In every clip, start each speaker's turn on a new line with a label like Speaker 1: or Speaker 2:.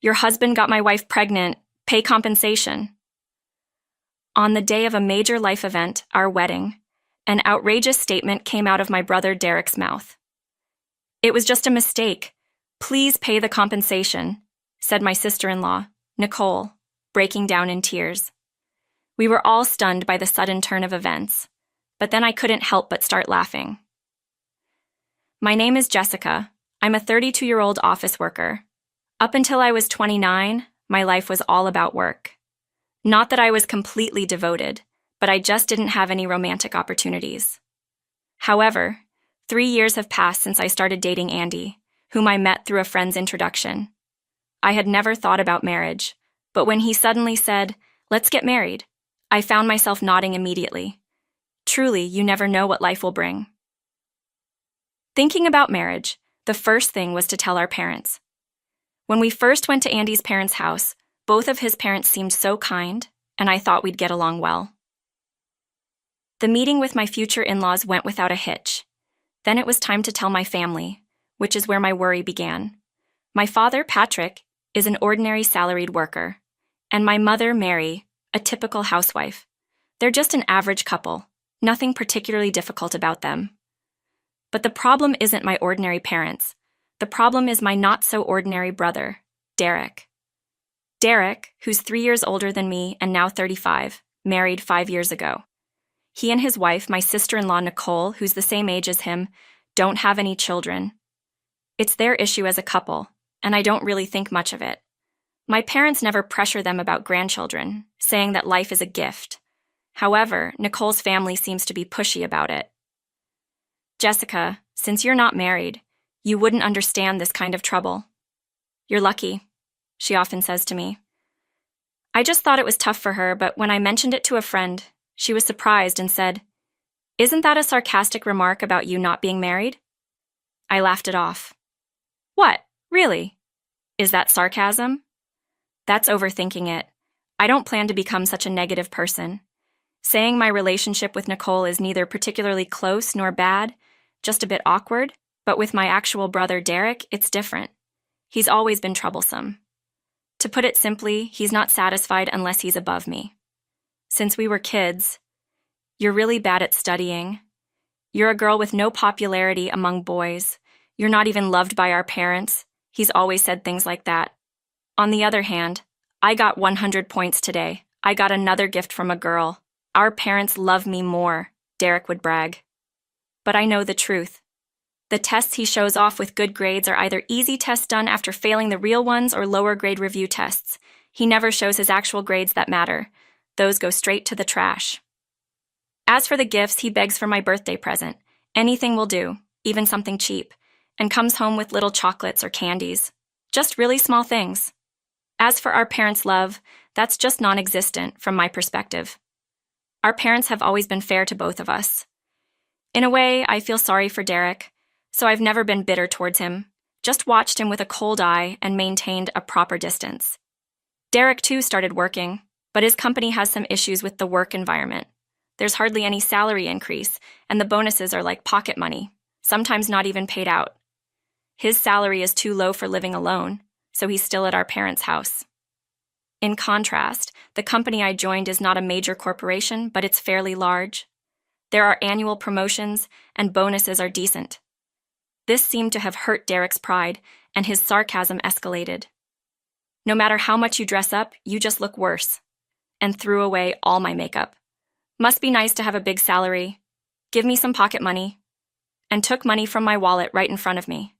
Speaker 1: Your husband got my wife pregnant. Pay compensation. On the day of a major life event, our wedding, an outrageous statement came out of my brother Derek's mouth. It was just a mistake. Please pay the compensation, said my sister-in-law, Nicole, breaking down in tears. We were all stunned by the sudden turn of events, but then I couldn't help but start laughing. My name is Jessica. I'm a 32-year-old office worker. Up until I was 29, my life was all about work. Not that I was completely devoted, but I just didn't have any romantic opportunities. However, 3 years have passed since I started dating Andy, whom I met through a friend's introduction. I had never thought about marriage, but when he suddenly said, "Let's get married," I found myself nodding immediately. Truly, you never know what life will bring. Thinking about marriage, the first thing was to tell our parents. When we first went to Andy's parents' house, both of his parents seemed so kind, and I thought we'd get along well. The meeting with my future in-laws went without a hitch. Then it was time to tell my family, which is where my worry began. My father, Patrick, is an ordinary salaried worker, and my mother, Mary, a typical housewife. They're just an average couple, nothing particularly difficult about them. But the problem isn't my ordinary parents. The problem is my not-so-ordinary brother, Derek. Derek, who's 3 years older than me and now 35, married 5 years ago. He and his wife, my sister-in-law Nicole, who's the same age as him, don't have any children. It's their issue as a couple, and I don't really think much of it. My parents never pressure them about grandchildren, saying that life is a gift. However, Nicole's family seems to be pushy about it. Jessica, since you're not married, you wouldn't understand this kind of trouble. You're lucky, she often says to me. I just thought it was tough for her, but when I mentioned it to a friend, she was surprised and said, "Isn't that a sarcastic remark about you not being married?" I laughed it off. What? Really? Is that sarcasm? That's overthinking it. I don't plan to become such a negative person. Saying my relationship with Nicole is neither particularly close nor bad, just a bit awkward, but with my actual brother Derek, it's different. He's always been troublesome. To put it simply, he's not satisfied unless he's above me. Since we were kids, you're really bad at studying. You're a girl with no popularity among boys. You're not even loved by our parents. He's always said things like that. On the other hand, I got 100 points today. I got another gift from a girl. Our parents love me more, Derek would brag. But I know the truth. The tests he shows off with good grades are either easy tests done after failing the real ones or lower grade review tests. He never shows his actual grades that matter. Those go straight to the trash. As for the gifts, he begs for my birthday present. Anything will do, even something cheap, and comes home with little chocolates or candies. Just really small things. As for our parents' love, that's just non-existent from my perspective. Our parents have always been fair to both of us. In a way, I feel sorry for Derek, so I've never been bitter towards him, just watched him with a cold eye and maintained a proper distance. Derek, too, started working, but his company has some issues with the work environment. There's hardly any salary increase, and the bonuses are like pocket money, sometimes not even paid out. His salary is too low for living alone, so he's still at our parents' house. In contrast, the company I joined is not a major corporation, but it's fairly large. There are annual promotions, and bonuses are decent. This seemed to have hurt Derek's pride, and his sarcasm escalated. No matter how much you dress up, you just look worse. And threw away all my makeup. Must be nice to have a big salary. Give me some pocket money. And took money from my wallet right in front of me.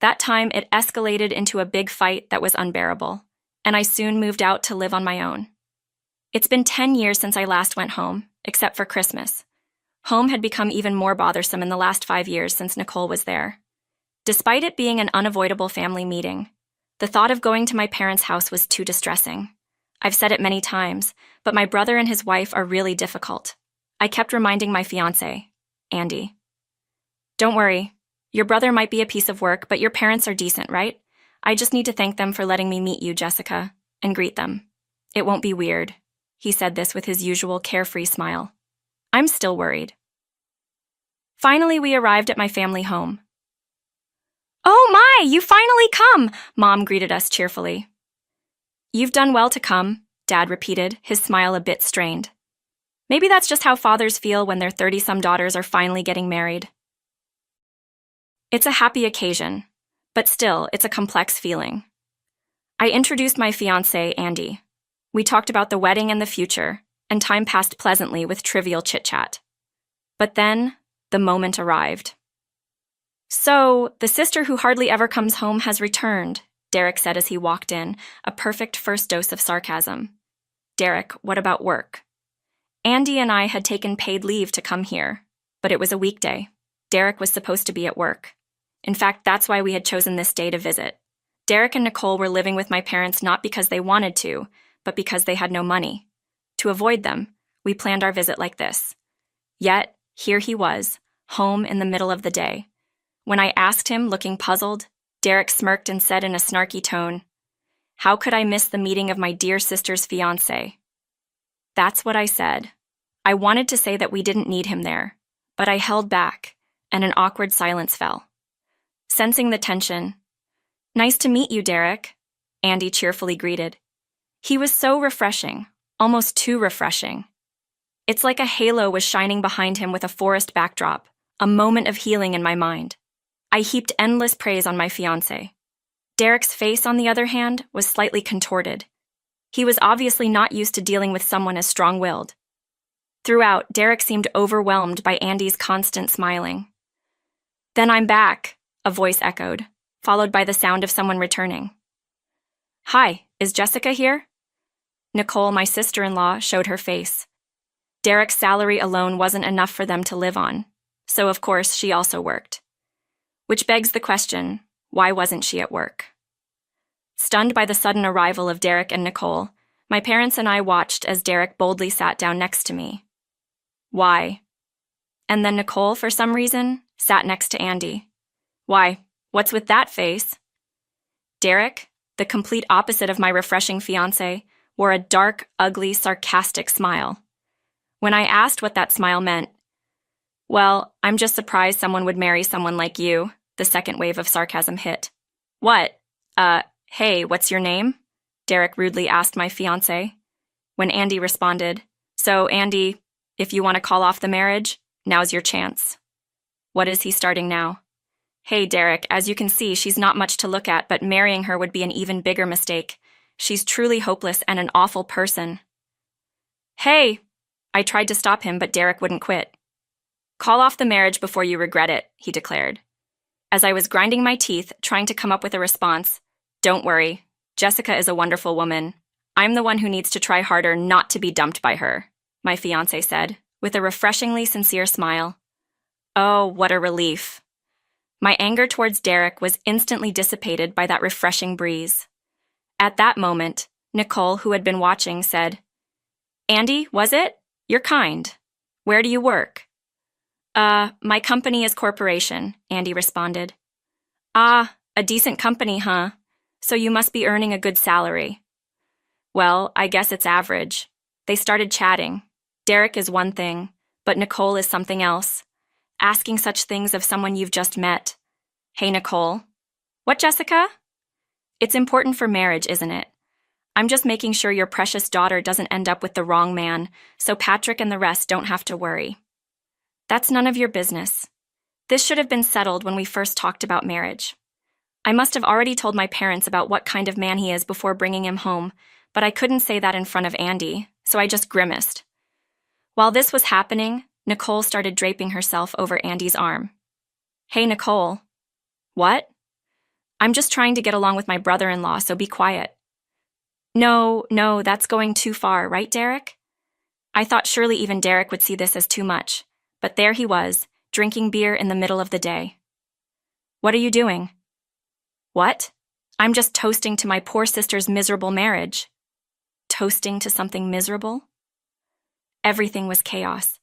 Speaker 1: That time, it escalated into a big fight that was unbearable, and I soon moved out to live on my own. It's been 10 years since I last went home, except for Christmas. Home had become even more bothersome in the last 5 years since Nicole was there. Despite it being an unavoidable family meeting, the thought of going to my parents' house was too distressing. I've said it many times, but my brother and his wife are really difficult. I kept reminding my fiancé, Andy. Don't worry. Your brother might be a piece of work, but your parents are decent, right? I just need to thank them for letting me meet you, Jessica, and greet them. It won't be weird. He said this with his usual carefree smile. I'm still worried. Finally, we arrived at my family home. Oh my, you finally come! Mom greeted us cheerfully. You've done well to come, Dad repeated, his smile a bit strained. Maybe that's just how fathers feel when their 30-some daughters are finally getting married. It's a happy occasion, but still, it's a complex feeling. I introduced my fiancé, Andy. We talked about the wedding and the future, and time passed pleasantly with trivial chit-chat. But then, the moment arrived. So, the sister who hardly ever comes home has returned, Derek said as he walked in, a perfect first dose of sarcasm. Derek, what about work? Andy and I had taken paid leave to come here, but it was a weekday. Derek was supposed to be at work. In fact, that's why we had chosen this day to visit. Derek and Nicole were living with my parents not because they wanted to, but because they had no money. To avoid them, we planned our visit like this. Yet, here he was, home in the middle of the day. When I asked him, looking puzzled, Derek smirked and said in a snarky tone, "How could I miss the meeting of my dear sister's fiancé?" That's what I said. I wanted to say that we didn't need him there, but I held back, and an awkward silence fell. Sensing the tension, "Nice to meet you, Derek," Andy cheerfully greeted. He was so refreshing, almost too refreshing. It's like a halo was shining behind him with a forest backdrop, a moment of healing in my mind. I heaped endless praise on my fiancé. Derek's face, on the other hand, was slightly contorted. He was obviously not used to dealing with someone as strong-willed. Throughout, Derek seemed overwhelmed by Andy's constant smiling. "Then I'm back," a voice echoed, followed by the sound of someone returning. "Hi, is Jessica here?" Nicole, my sister-in-law, showed her face. Derek's salary alone wasn't enough for them to live on, so of course she also worked. Which begs the question, why wasn't she at work? Stunned by the sudden arrival of Derek and Nicole, my parents and I watched as Derek boldly sat down next to me. Why? And then Nicole, for some reason, sat next to Andy. Why, what's with that face? Derek, the complete opposite of my refreshing fiancé, wore a dark, ugly, sarcastic smile. When I asked what that smile meant, "Well, I'm just surprised someone would marry someone like you," the second wave of sarcasm hit. "What? Hey, what's your name?" Derek rudely asked my fiancé. When Andy responded, "So, Andy, if you want to call off the marriage, now's your chance." What is he starting now? "Hey, Derek, as you can see, she's not much to look at, but marrying her would be an even bigger mistake. She's truly hopeless and an awful person." "Hey!" I tried to stop him, but Derek wouldn't quit. "Call off the marriage before you regret it," he declared. As I was grinding my teeth, trying to come up with a response, "Don't worry, Jessica is a wonderful woman. I'm the one who needs to try harder not to be dumped by her," my fiancé said, with a refreshingly sincere smile. Oh, what a relief. My anger towards Derek was instantly dissipated by that refreshing breeze. At that moment, Nicole, who had been watching, said, "Andy, was it? You're kind. Where do you work?" My company is corporation," Andy responded. "Ah, a decent company, huh? So you must be earning a good salary." "Well, I guess it's average." They started chatting. Derek is one thing, but Nicole is something else. Asking such things of someone you've just met. "Hey, Nicole." "What, Jessica?" "It's important for marriage, isn't it? I'm just making sure your precious daughter doesn't end up with the wrong man, so Patrick and the rest don't have to worry." "That's none of your business. This should have been settled when we first talked about marriage. I must have already told my parents about what kind of man he is before bringing him home, but I couldn't say that in front of Andy, so I just grimaced." While this was happening, Nicole started draping herself over Andy's arm. "Hey, Nicole." "What?" "I'm just trying to get along with my brother-in-law, so be quiet." No, that's going too far, right, Derek?" I thought surely even Derek would see this as too much, but there he was, drinking beer in the middle of the day. "What are you doing?" "What? I'm just toasting to my poor sister's miserable marriage." Toasting to something miserable? Everything was chaos.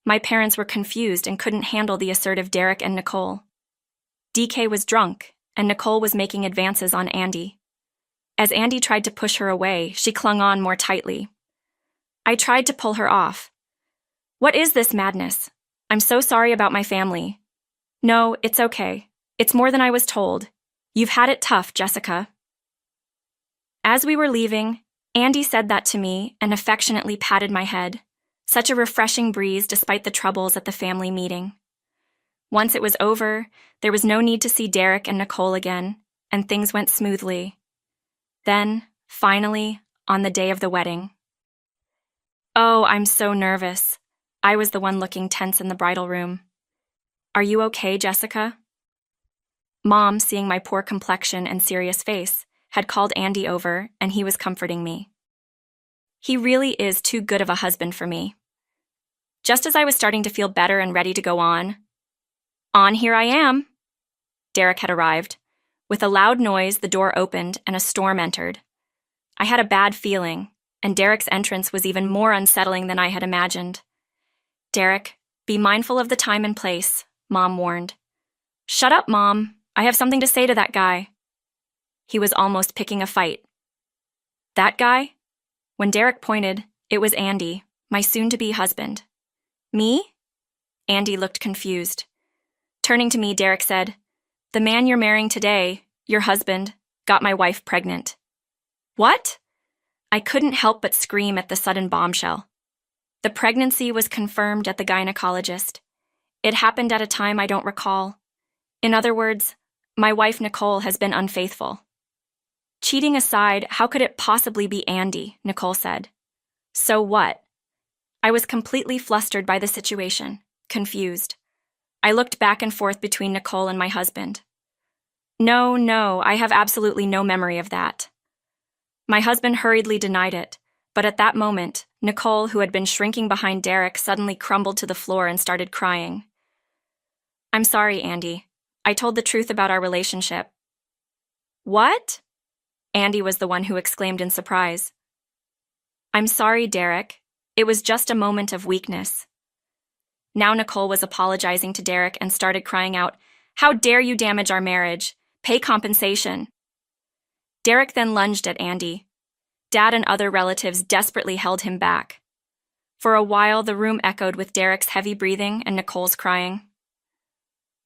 Speaker 1: My parents were confused and couldn't handle the assertive Derek and Nicole. DK was drunk, and Nicole was making advances on Andy. As Andy tried to push her away, she clung on more tightly. I tried to pull her off. "What is this madness? I'm so sorry about my family." "No, it's okay. It's more than I was told. You've had it tough, Jessica." As we were leaving, Andy said that to me and affectionately patted my head. Such a refreshing breeze despite the troubles at the family meeting. Once it was over, there was no need to see Derek and Nicole again, and things went smoothly. Then, finally, on the day of the wedding. Oh, I'm so nervous. I was the one looking tense in the bridal room. Are you okay, Jessica? Mom, seeing my poor complexion and serious face, had called Andy over, and he was comforting me. He really is too good of a husband for me. Just as I was starting to feel better and ready to go on, here I am. Derek had arrived. With a loud noise, the door opened and a storm entered. I had a bad feeling, and Derek's entrance was even more unsettling than I had imagined. Derek, be mindful of the time and place, Mom warned. Shut up, Mom. I have something to say to that guy. He was almost picking a fight. That guy? When Derek pointed, it was Andy, my soon-to-be husband. Me? Andy looked confused. Turning to me, Derek said, The man you're marrying today, your husband, got my wife pregnant. What? I couldn't help but scream at the sudden bombshell. The pregnancy was confirmed at the gynecologist. It happened at a time I don't recall. In other words, my wife Nicole has been unfaithful. Cheating aside, how could it possibly be Andy? Nicole said. So what? I was completely flustered by the situation, confused. I looked back and forth between Nicole and my husband. No, I have absolutely no memory of that. My husband hurriedly denied it, but at that moment, Nicole, who had been shrinking behind Derek, suddenly crumbled to the floor and started crying. I'm sorry, Andy. I told the truth about our relationship. What? Andy was the one who exclaimed in surprise. I'm sorry, Derek. It was just a moment of weakness. Now Nicole was apologizing to Derek and started crying out, How dare you damage our marriage? Pay compensation. Derek then lunged at Andy. Dad and other relatives desperately held him back. For a while, the room echoed with Derek's heavy breathing and Nicole's crying.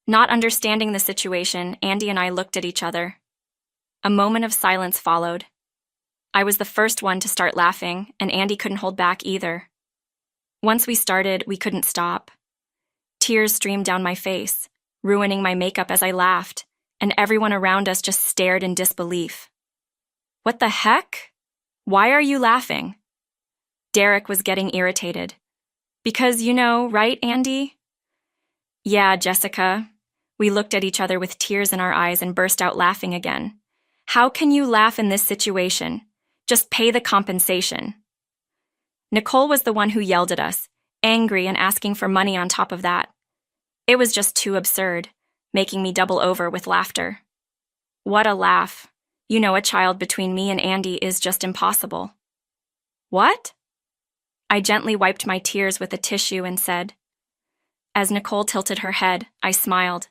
Speaker 1: Not understanding the situation, Andy and I looked at each other. A moment of silence followed. I was the first one to start laughing, and Andy couldn't hold back either. Once we started, we couldn't stop. Tears streamed down my face, ruining my makeup as I laughed, and everyone around us just stared in disbelief. What the heck? Why are you laughing? Derek was getting irritated. Because you know, right, Andy? Yeah, Jessica. We looked at each other with tears in our eyes and burst out laughing again. How can you laugh in this situation? Just pay the compensation. Nicole was the one who yelled at us, angry and asking for money on top of that. It was just too absurd, making me double over with laughter. What a laugh. You know, a child between me and Andy is just impossible. What? I gently wiped my tears with a tissue and said. As Nicole tilted her head, I smiled.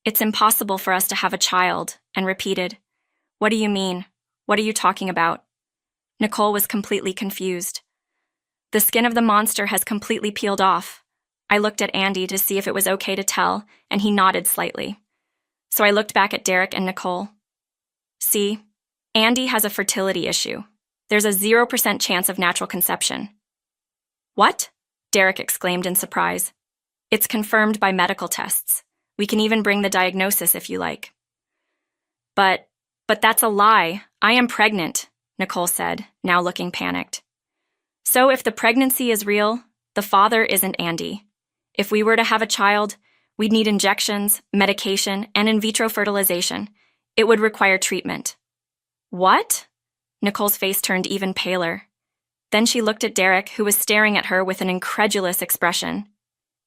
Speaker 1: It's impossible for us to have a child, and repeated, What do you mean? What are you talking about? Nicole was completely confused. The skin of the monster has completely peeled off. I looked at Andy to see if it was okay to tell, and he nodded slightly. So I looked back at Derek and Nicole. See, Andy has a fertility issue. There's a 0% chance of natural conception. What? Derek exclaimed in surprise. It's confirmed by medical tests. We can even bring the diagnosis if you like. But that's a lie. I am pregnant, Nicole said, now looking panicked. So if the pregnancy is real, the father isn't Andy. If we were to have a child, we'd need injections, medication, and in vitro fertilization. It would require treatment. What? Nicole's face turned even paler. Then she looked at Derek, who was staring at her with an incredulous expression.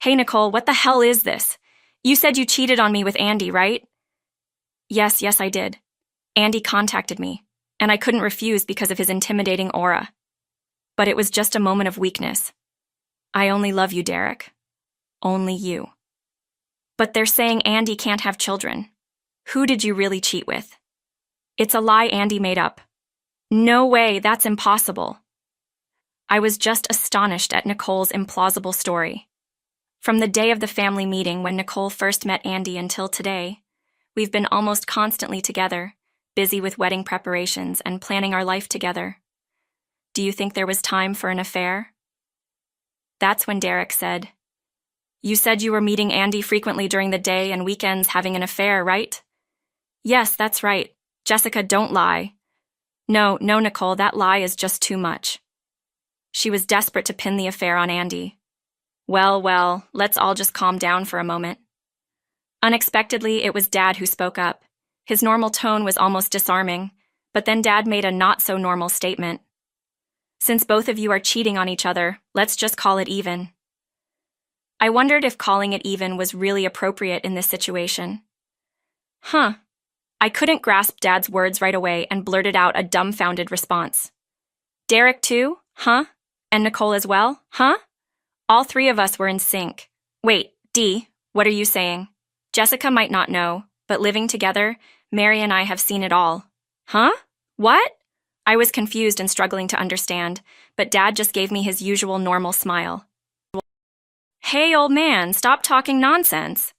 Speaker 1: Hey, Nicole, what the hell is this? You said you cheated on me with Andy, right? Yes, I did. Andy contacted me, and I couldn't refuse because of his intimidating aura. But it was just a moment of weakness. I only love you, Derek. Only you. But they're saying Andy can't have children. Who did you really cheat with? It's a lie Andy made up. No way, that's impossible. I was just astonished at Nicole's implausible story. From the day of the family meeting when Nicole first met Andy until today, we've been almost constantly together, busy with wedding preparations and planning our life together. Do you think there was time for an affair? That's when Derek said, "You said you were meeting Andy frequently during the day and weekends having an affair, right?" "Yes, that's right. Jessica, don't lie." No, Nicole, that lie is just too much." She was desperate to pin the affair on Andy. Well, let's all just calm down for a moment. Unexpectedly, it was Dad who spoke up. His normal tone was almost disarming, but then Dad made a not-so-normal statement. "Since both of you are cheating on each other, let's just call it even." I wondered if calling it even was really appropriate in this situation. I couldn't grasp Dad's words right away and blurted out a dumbfounded response. "Derek too? Huh? And Nicole as well? Huh?" All three of us were in sync. "Wait, Dee, what are you saying? Jessica might not know, but living together, Mary and I have seen it all." "Huh? What?" I was confused and struggling to understand, but Dad just gave me his usual normal smile. "Hey, old man, stop talking nonsense."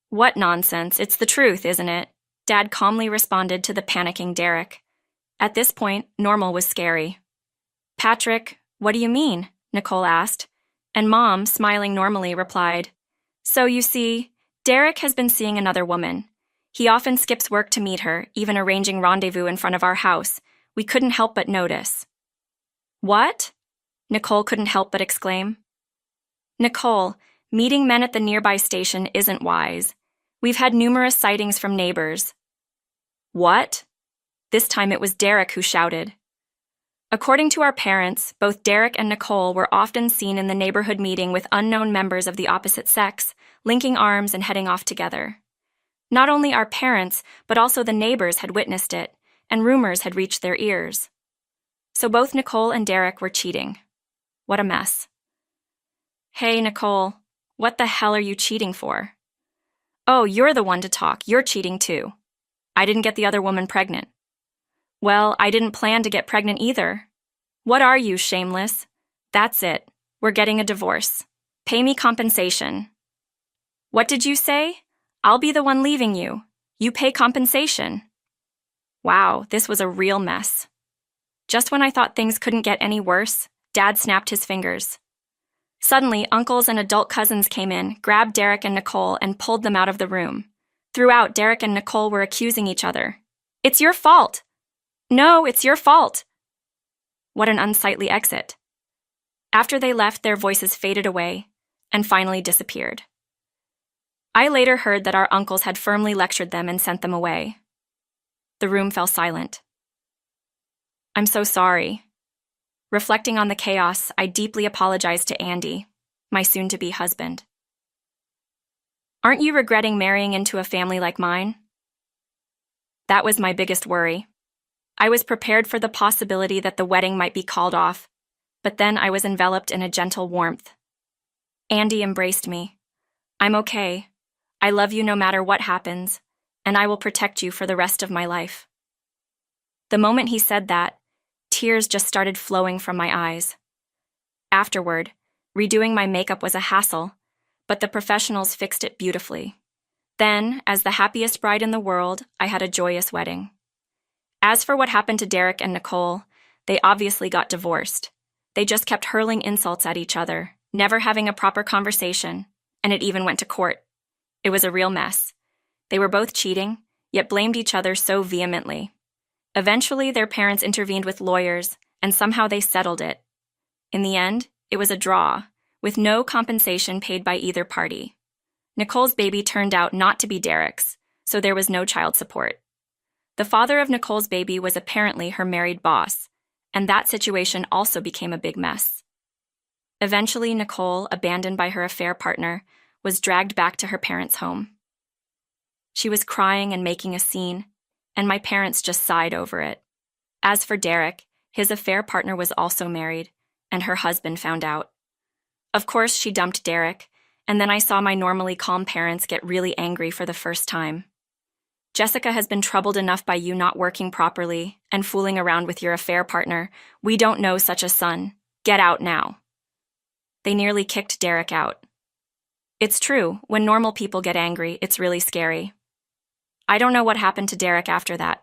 Speaker 1: "What nonsense? It's the truth, isn't it?" Dad calmly responded to the panicking Derek. At this point, normal was scary. "Patrick, what do you mean?" Nicole asked, and Mom, smiling normally, replied, "So you see, Derek has been seeing another woman. He often skips work to meet her, even arranging rendezvous in front of our house. We couldn't help but notice." "What?" Nicole couldn't help but exclaim. "Nicole, meeting men at the nearby station isn't wise. We've had numerous sightings from neighbors." "What?" This time it was Derek who shouted. "According to our parents, both Derek and Nicole were often seen in the neighborhood meeting with unknown members of the opposite sex, linking arms and heading off together. Not only our parents, but also the neighbors had witnessed it, and rumors had reached their ears. So both Nicole and Derek were cheating. What a mess." "Hey, Nicole, what the hell are you cheating for?" "Oh, you're the one to talk. You're cheating too." "I didn't get the other woman pregnant." "Well, I didn't plan to get pregnant either." "What are you, shameless?" "That's it. We're getting a divorce. Pay me compensation." "What did you say?" "I'll be the one leaving you. You pay compensation." Wow, this was a real mess. Just when I thought things couldn't get any worse, Dad snapped his fingers. Suddenly, uncles and adult cousins came in, grabbed Derek and Nicole, and pulled them out of the room. Throughout, Derek and Nicole were accusing each other. "It's your fault." "No, it's your fault." What an unsightly exit. After they left, their voices faded away and finally disappeared. I later heard that our uncles had firmly lectured them and sent them away. The room fell silent. "I'm so sorry." Reflecting on the chaos, I deeply apologized to Andy, my soon-to-be husband. "Aren't you regretting marrying into a family like mine?" That was my biggest worry. I was prepared for the possibility that the wedding might be called off, but then I was enveloped in a gentle warmth. Andy embraced me. "I'm okay. I love you no matter what happens, and I will protect you for the rest of my life." The moment he said that, tears just started flowing from my eyes. Afterward, redoing my makeup was a hassle, but the professionals fixed it beautifully. Then, as the happiest bride in the world, I had a joyous wedding. As for what happened to Derek and Nicole, they obviously got divorced. They just kept hurling insults at each other, never having a proper conversation, and it even went to court. It was a real mess. They were both cheating, yet blamed each other so vehemently. Eventually, their parents intervened with lawyers, and somehow they settled it. In the end, it was a draw, with no compensation paid by either party. Nicole's baby turned out not to be Derek's, so there was no child support. The father of Nicole's baby was apparently her married boss, and that situation also became a big mess. Eventually, Nicole, abandoned by her affair partner, was dragged back to her parents' home. She was crying and making a scene, and my parents just sighed over it. As for Derek, his affair partner was also married, and her husband found out. Of course, she dumped Derek, and then I saw my normally calm parents get really angry for the first time. "Jessica has been troubled enough by you not working properly and fooling around with your affair partner. We don't know such a son. Get out now." They nearly kicked Derek out. It's true, when normal people get angry, it's really scary. I don't know what happened to Derek after that.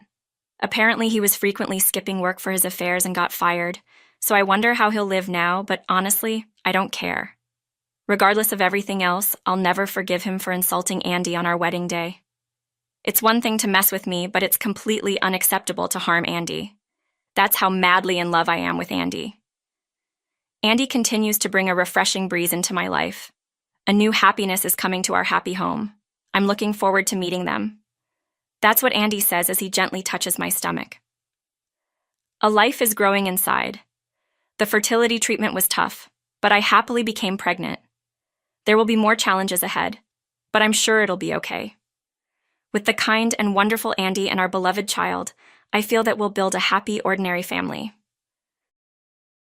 Speaker 1: Apparently, he was frequently skipping work for his affairs and got fired, so I wonder how he'll live now, but honestly, I don't care. Regardless of everything else, I'll never forgive him for insulting Andy on our wedding day. It's one thing to mess with me, but it's completely unacceptable to harm Andy. That's how madly in love I am with Andy. Andy continues to bring a refreshing breeze into my life. A new happiness is coming to our happy home. I'm looking forward to meeting them. That's what Andy says as he gently touches my stomach. A life is growing inside. The fertility treatment was tough, but I happily became pregnant. There will be more challenges ahead, but I'm sure it'll be okay. With the kind and wonderful Andy and our beloved child, I feel that we'll build a happy, ordinary family.